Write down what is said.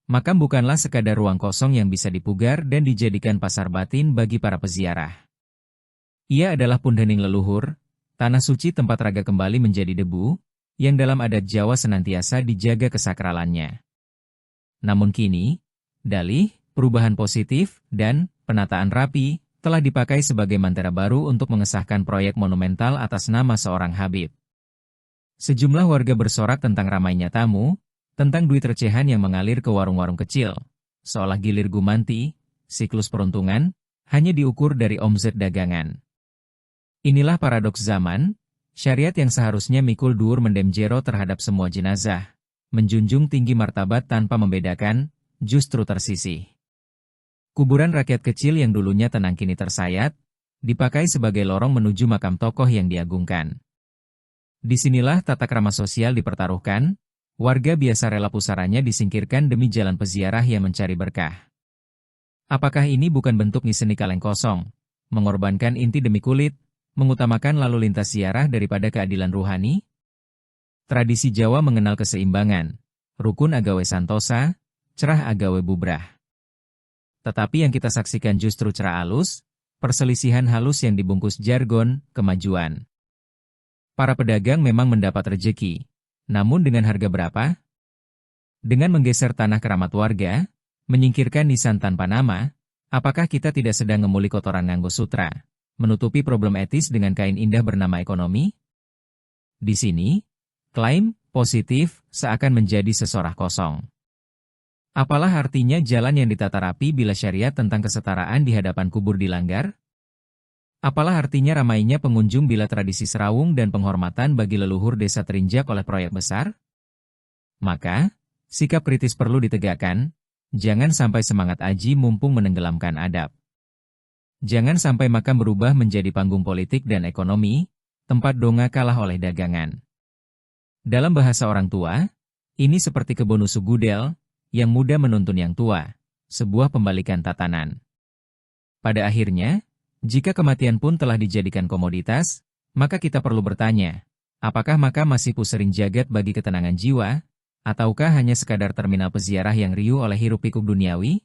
Makam bukanlah sekadar ruang kosong yang bisa dipugar dan dijadikan pasar batin bagi para peziarah. Ia adalah pundening leluhur, tanah suci tempat raga kembali menjadi debu, yang dalam adat Jawa senantiasa dijaga kesakralannya. Namun kini, dalih, perubahan positif, dan penataan rapi telah dipakai sebagai mantra baru untuk mengesahkan proyek monumental atas nama seorang Habib. Sejumlah warga bersorak tentang ramainya tamu, tentang duit recehan yang mengalir ke warung-warung kecil, seolah gilir gumanti, siklus peruntungan, hanya diukur dari omzet dagangan. Inilah paradoks zaman, syariat yang seharusnya mikul dur mendem jero terhadap semua jenazah, menjunjung tinggi martabat tanpa membedakan, justru tersisih. Kuburan rakyat kecil yang dulunya tenang kini tersayat, dipakai sebagai lorong menuju makam tokoh yang diagungkan. Disinilah tata krama sosial dipertaruhkan, warga biasa rela pusaranya disingkirkan demi jalan peziarah yang mencari berkah. Apakah ini bukan bentuk ngiseni kaleng kosong, mengorbankan inti demi kulit, mengutamakan lalu lintas ziarah daripada keadilan ruhani? Tradisi Jawa mengenal keseimbangan, rukun agawe santosa, cerah agawe bubrah. Tetapi yang kita saksikan justru cerah alus, perselisihan halus yang dibungkus jargon, kemajuan. Para pedagang memang mendapat rejeki, namun dengan harga berapa? Dengan menggeser tanah keramat warga, menyingkirkan nisan tanpa nama, apakah kita tidak sedang ngemuli kotoran nganggo sutra? Menutupi problem etis dengan kain indah bernama ekonomi? Di sini, klaim positif seakan menjadi sesorak kosong. Apalah artinya jalan yang ditata rapi bila syariat tentang kesetaraan di hadapan kubur dilanggar? Apalah artinya ramainya pengunjung bila tradisi serawung dan penghormatan bagi leluhur desa terinjak oleh proyek besar? Maka, sikap kritis perlu ditegakkan, jangan sampai semangat aji mumpung menenggelamkan adab. Jangan sampai makam berubah menjadi panggung politik dan ekonomi, tempat donga kalah oleh dagangan. Dalam bahasa orang tua, ini seperti kebun usuk gudel, yang muda menuntun yang tua, sebuah pembalikan tatanan. Pada akhirnya, jika kematian pun telah dijadikan komoditas, maka kita perlu bertanya, apakah makam masih pusering jagat bagi ketenangan jiwa, ataukah hanya sekadar terminal peziarah yang riuh oleh hiruk-pikuk duniawi?